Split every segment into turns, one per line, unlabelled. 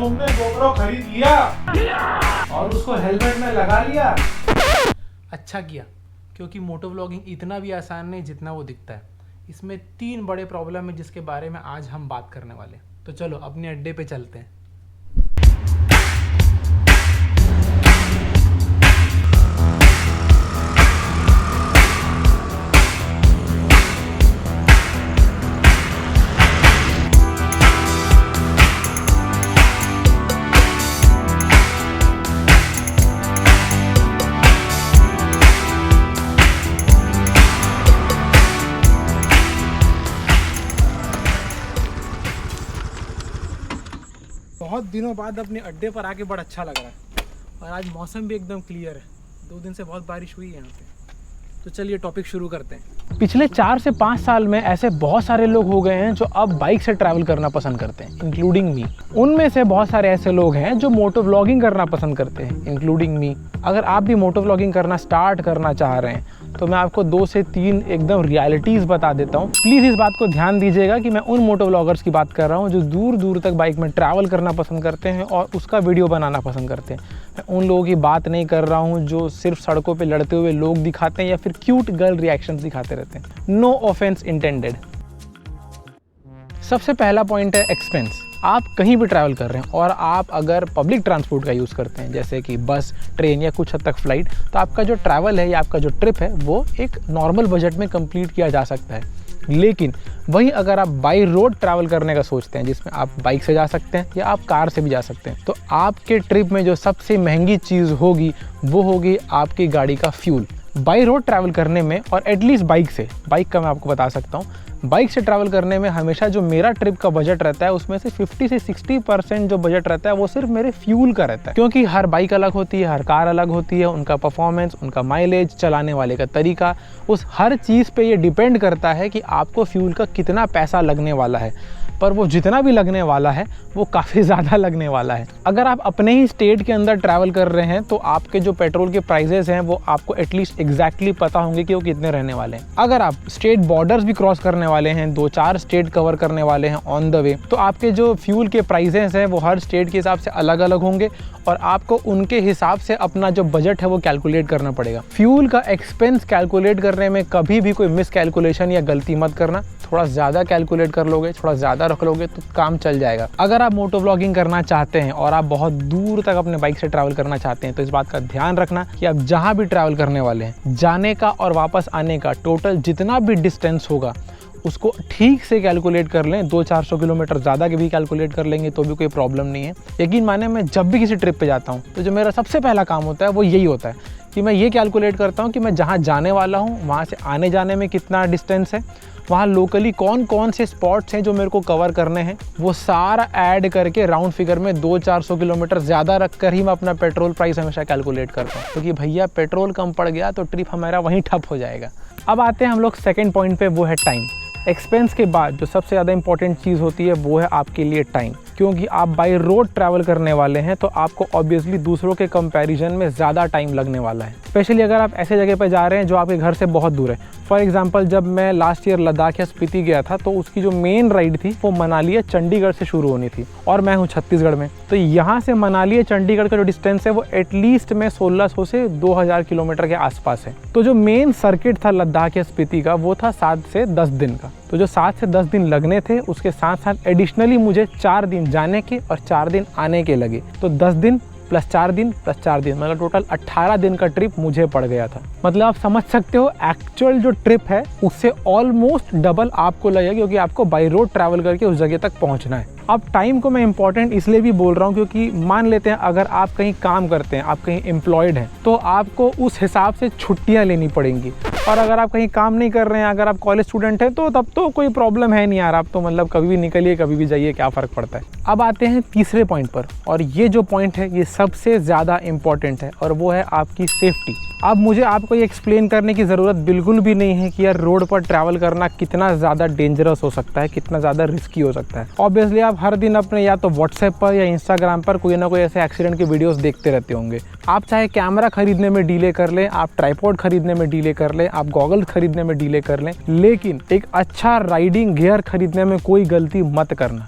तुमने GoPro खरीद लिया और उसको हेलमेट में लगा लिया। अच्छा किया, क्योंकि मोटो व्लॉगिंग इतना भी आसान नहीं जितना वो दिखता है। इसमें 3 बड़े प्रॉब्लम है जिसके बारे में आज हम बात करने वाले हैं। तो चलो अपने अड्डे पे चलते हैं। बहुत दिनों बाद अपने अड्डे पर आके बड़ा अच्छा लग रहा है और आज मौसम भी एकदम क्लियर है। 2 दिन से बहुत बारिश हुई है यहाँ पे। तो चलिए टॉपिक शुरू करते हैं। पिछले 4 से 5 साल में ऐसे बहुत सारे लोग हो गए हैं जो अब बाइक से ट्रैवल करना पसंद करते हैं, इंक्लूडिंग मी। उनमें से बहुत सारे ऐसे लोग हैं जो मोटो व्लॉगिंग करना पसंद करते हैं, इंक्लूडिंग मी। अगर आप भी मोटो व्लॉगिंग करना स्टार्ट करना चाह रहे हैं तो मैं आपको 2 से 3 एकदम रियलिटीज़ बता देता हूँ। प्लीज़ इस बात को ध्यान दीजिएगा कि मैं उन मोटो व्लॉगर्स की बात कर रहा हूँ जो दूर दूर तक बाइक में ट्रैवल करना पसंद करते हैं और उसका वीडियो बनाना पसंद करते हैं। मैं उन लोगों की बात नहीं कर रहा हूँ जो सिर्फ सड़कों पे लड़ते हुए लोग दिखाते हैं या फिर क्यूट गर्ल रिएक्शंस दिखाते रहते हैं। No offence intended. सबसे पहला पॉइंट है एक्सपेंस। आप कहीं भी ट्रैवल कर रहे हैं और आप अगर पब्लिक ट्रांसपोर्ट का यूज़ करते हैं जैसे कि बस, ट्रेन या कुछ हद तक फ्लाइट, तो आपका जो ट्रैवल है या आपका जो ट्रिप है वो एक नॉर्मल बजट में कंप्लीट किया जा सकता है। लेकिन वहीं अगर आप बाई रोड ट्रैवल करने का सोचते हैं जिसमें आप बाइक से जा सकते हैं या आप कार से भी जा सकते हैं, तो आपके ट्रिप में जो सबसे महंगी चीज़ होगी वो होगी आपकी गाड़ी का फ्यूल। बाई रोड ट्रैवल करने में, और एटलीस्ट बाइक का मैं आपको बता सकता हूँ, बाइक से ट्रैवल करने में हमेशा जो मेरा ट्रिप का बजट रहता है उसमें से 50 से 60% जो बजट रहता है वो सिर्फ मेरे फ्यूल का रहता है। क्योंकि हर बाइक अलग होती है, हर कार अलग होती है, उनका परफॉर्मेंस, उनका माइलेज, चलाने वाले का तरीका, उस हर चीज़ पे ये डिपेंड करता है कि आपको फ्यूल का कितना पैसा लगने वाला है। पर वो जितना भी लगने वाला है वो काफ़ी ज़्यादा लगने वाला है। अगर आप अपने ही स्टेट के अंदर ट्रैवल कर रहे हैं तो आपके जो पेट्रोल के प्राइजेस हैं वो आपको एटलीस्ट एग्जैक्टली पता होंगे कि वो कितने रहने वाले हैं। अगर आप स्टेट बॉर्डर्स भी क्रॉस करने वाले हैं, 2-4 स्टेट कवर करने वाले हैं ऑन द वे, तो आपके जो फ्यूल के प्राइजेस हैं वो हर स्टेट के हिसाब से अलग अलग होंगे और आपको उनके हिसाब से अपना जो बजट है वो कैलकुलेट करना पड़ेगा। फ्यूल का एक्सपेंस कैलकुलेट करने में कभी भी कोई मिस कैलकुलेशन या गलती मत करना। थोड़ा ज़्यादा कैलकुलेट कर लोगे, थोड़ा ज़्यादा रख लोगे तो काम चल जाएगा। अगर आप मोटो व्लॉगिंग करना चाहते हैं और आप बहुत दूर तक अपने बाइक से ट्रैवल करना चाहते हैं तो इस बात का ध्यान रखना कि आप जहाँ भी ट्रैवल करने वाले हैं, जाने का और वापस आने का टोटल जितना भी डिस्टेंस होगा उसको ठीक से कैलकुलेट कर लें। 200-400 किलोमीटर ज़्यादा के भी कैलकुलेट कर लेंगे तो भी कोई प्रॉब्लम नहीं है। यकीन माने, मैं जब भी किसी ट्रिप पे जाता हूँ तो जो मेरा सबसे पहला काम होता है वो यही होता है कि मैं ये कैलकुलेट करता हूँ कि मैं जहाँ जाने वाला हूँ वहाँ से आने जाने में कितना डिस्टेंस है, वहाँ लोकली कौन कौन से स्पॉट्स हैं जो मेरे को कवर करने हैं, वो सारा ऐड करके राउंड फिगर में 200-400 किलोमीटर ज़्यादा रख कर ही मैं अपना पेट्रोल प्राइस हमेशा कैलकुलेट करता हूँ। क्योंकि भैया पेट्रोल कम पड़ गया तो ट्रिप हमारा वहीं ठप हो जाएगा। अब आते हैं हम लोग सेकेंड पॉइंट पे, वो है टाइम। एक्सपेंस के बाद जो सबसे ज़्यादा इंपॉर्टेंट चीज़ होती है वो है आपके लिए टाइम। क्योंकि आप बाई रोड ट्रैवल करने वाले हैं तो आपको ऑब्वियसली दूसरों के कंपैरिजन में ज़्यादा टाइम लगने वाला है। स्पेशली अगर आप ऐसे जगह पर जा रहे हैं जो आपके घर से बहुत दूर है। फॉर एग्जांपल, जब मैं लास्ट ईयर लद्दाख या स्पीति गया था तो उसकी जो मेन राइड थी वो मनाली या चंडीगढ़ से शुरू होनी थी और मैं हूँ छत्तीसगढ़ में। तो यहाँ से मनाली या चंडीगढ़ का जो डिस्टेंस है वो एटलीस्ट में 1600 से 2000 किलोमीटर के आसपास है। तो जो मेन सर्किट था लद्दाख या स्पीति का वो था 7 से 10 दिन का। तो जो 7 से 10 दिन लगने थे उसके साथ साथ एडिशनली मुझे 4 दिन जाने के और 4 दिन आने के लगे। तो 10 दिन प्लस 4 दिन प्लस 4 दिन, मतलब टोटल 18 दिन का ट्रिप मुझे पड़ गया था। मतलब आप समझ सकते हो एक्चुअल जो ट्रिप है उससे ऑलमोस्ट डबल आपको लगेगा, क्योंकि आपको बाई रोड ट्रैवल करके उस जगह तक पहुंचना है। अब टाइम को मैं इंपॉर्टेंट इसलिए भी बोल रहा हूँ क्योंकि मान लेते हैं अगर आप कहीं काम करते हैं, आप कहीं एम्प्लॉयड हैं, तो आपको उस हिसाब से छुट्टियाँ लेनी पड़ेंगी। और अगर आप कहीं काम नहीं कर रहे हैं, अगर आप कॉलेज स्टूडेंट हैं, तो तब तो कोई प्रॉब्लम है नहीं यार, आप तो मतलब कभी भी निकलिए कभी भी जाइए, क्या फ़र्क पड़ता है। अब आते हैं तीसरे पॉइंट पर, और ये जो पॉइंट है ये सबसे ज़्यादा इम्पॉर्टेंट है और वो है आपकी सेफ्टी। अब मुझे आपको ये एक्सप्लेन करने की ज़रूरत बिल्कुल भी नहीं है कि यार रोड पर ट्रैवल करना कितना ज़्यादा डेंजरस हो सकता है, कितना ज़्यादा रिस्की हो सकता है। ऑब्वियसली आप हर दिन अपने या तो व्हाट्सएप पर या इंस्टाग्राम पर कोई ना कोई ऐसे एक्सीडेंट के वीडियोस देखते रहते होंगे। आप चाहे कैमरा खरीदने में डिले कर लें, आप ट्राइपॉड खरीदने में डिले कर लें, आप गॉगल्स खरीदने में डिले कर लें, लेकिन एक अच्छा राइडिंग गियर खरीदने में कोई गलती मत करना।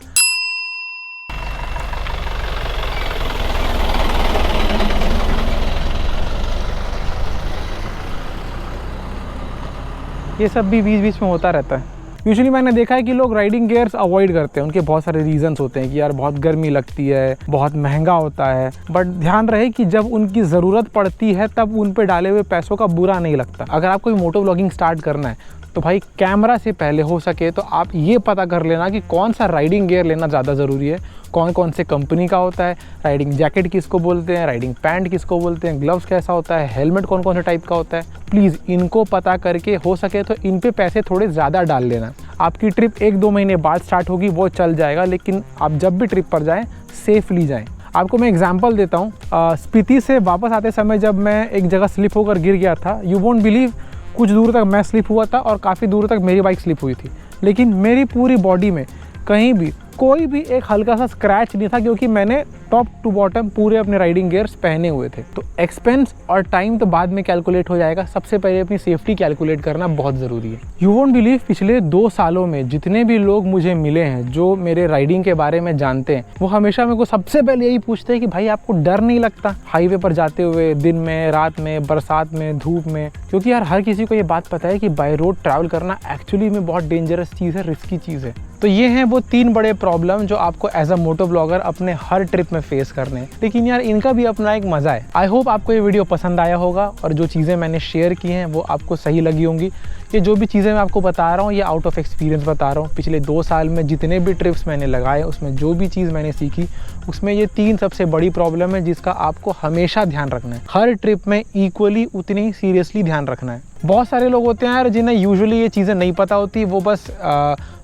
ये सब भी बीच बीच में होता रहता है। यूजुअली मैंने देखा है कि लोग राइडिंग गियर्स अवॉइड करते हैं, उनके बहुत सारे रीजंस होते हैं कि यार बहुत गर्मी लगती है, बहुत महंगा होता है। बट ध्यान रहे कि जब उनकी ज़रूरत पड़ती है तब उन पे डाले हुए पैसों का बुरा नहीं लगता। अगर आपको मोटो व्लॉगिंग स्टार्ट करना है तो भाई कैमरा से पहले हो सके तो आप ये पता कर लेना कि कौन सा राइडिंग गियर लेना ज़्यादा ज़रूरी है, कौन कौन से कंपनी का होता है, राइडिंग जैकेट किसको बोलते हैं, राइडिंग पैंट किसको बोलते हैं, ग्लव्स कैसा होता है, हेलमेट कौन कौन से टाइप का होता है। प्लीज़ इनको पता करके हो सके तो इन पे पैसे थोड़े ज़्यादा डाल लेना। आपकी ट्रिप 1-2 महीने बाद स्टार्ट होगी वो चल जाएगा, लेकिन आप जब भी ट्रिप पर जाएँ सेफली जाएँ। आपको मैं एग्जांपल देता हूँ, स्पीति से वापस आते समय जब मैं एक जगह स्लिप होकर गिर गया था, यू वोंट बिलीव, कुछ दूर तक मैं स्लिप हुआ था और काफ़ी दूर तक मेरी बाइक स्लिप हुई थी, लेकिन मेरी पूरी बॉडी में कहीं भी कोई भी एक हल्का सा स्क्रैच नहीं था, क्योंकि मैंने टॉप टू बॉटम पूरे अपने राइडिंग गियर्स पहने हुए थे। तो एक्सपेंस और टाइम तो बाद में कैलकुलेट हो जाएगा, सबसे पहले अपनी सेफ्टी कैलकुलेट करना बहुत ज़रूरी है। यू वोंट बिलीव, पिछले 2 सालों में जितने भी लोग मुझे मिले हैं जो मेरे राइडिंग के बारे में जानते हैं, वो हमेशा मेरे को सबसे पहले यही पूछते हैं कि भाई आपको डर नहीं लगता हाईवे पर जाते हुए, दिन में, रात में, बरसात में, धूप में? क्योंकि यार हर किसी को ये बात पता है कि बाय रोड ट्रैवल करना एक्चुअली में बहुत डेंजरस चीज़ है, रिस्की चीज़ है। तो ये हैं वो 3 बड़े प्रॉब्लम जो आपको एज अ मोटो ब्लॉगर अपने हर ट्रिप में फेस करने हैं, लेकिन यार इनका भी अपना एक मज़ा है। आई होप आपको ये वीडियो पसंद आया होगा और जो चीज़ें मैंने शेयर की हैं वो आपको सही लगी होंगी। ये जो भी चीज़ें मैं आपको बता रहा हूँ ये आउट ऑफ एक्सपीरियंस बता रहा हूँ। पिछले 2 साल में जितने भी ट्रिप्स मैंने लगाए उसमें जो भी चीज़ मैंने सीखी उसमें ये 3 सबसे बड़ी प्रॉब्लम है जिसका आपको हमेशा ध्यान रखना है। हर ट्रिप में इक्वली उतनी ही सीरियसली ध्यान रखना है। बहुत सारे लोग होते हैं यार जिन्हें यूजुअली ये चीज़ें नहीं पता होती, वो बस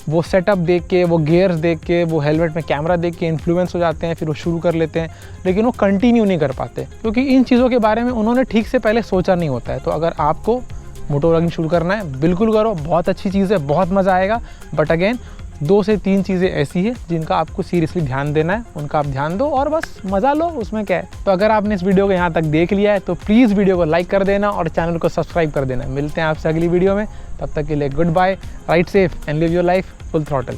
वो सेटअप देख के, वो गियर्स देख के, वो हेलमेट में कैमरा देख के इन्फ्लुएंस हो जाते हैं, फिर वो शुरू कर लेते हैं, लेकिन वो कंटिन्यू नहीं कर पाते क्योंकि इन चीज़ों के बारे में उन्होंने ठीक से पहले सोचा नहीं होता है। तो अगर आपको मोटो व्लॉगिंग शुरू करना है बिल्कुल करो, बहुत अच्छी चीज़ है, बहुत मज़ा आएगा। बट अगेन 2 से 3 चीज़ें ऐसी है जिनका आपको सीरियसली ध्यान देना है, उनका आप ध्यान दो और बस मज़ा लो, उसमें क्या है। तो अगर आपने इस वीडियो को यहाँ तक देख लिया है तो प्लीज़ वीडियो को लाइक कर देना और चैनल को सब्सक्राइब कर देना। मिलते हैं आपसे अगली वीडियो में, तब तक के लिए good bye, ride safe and live your life full throttle.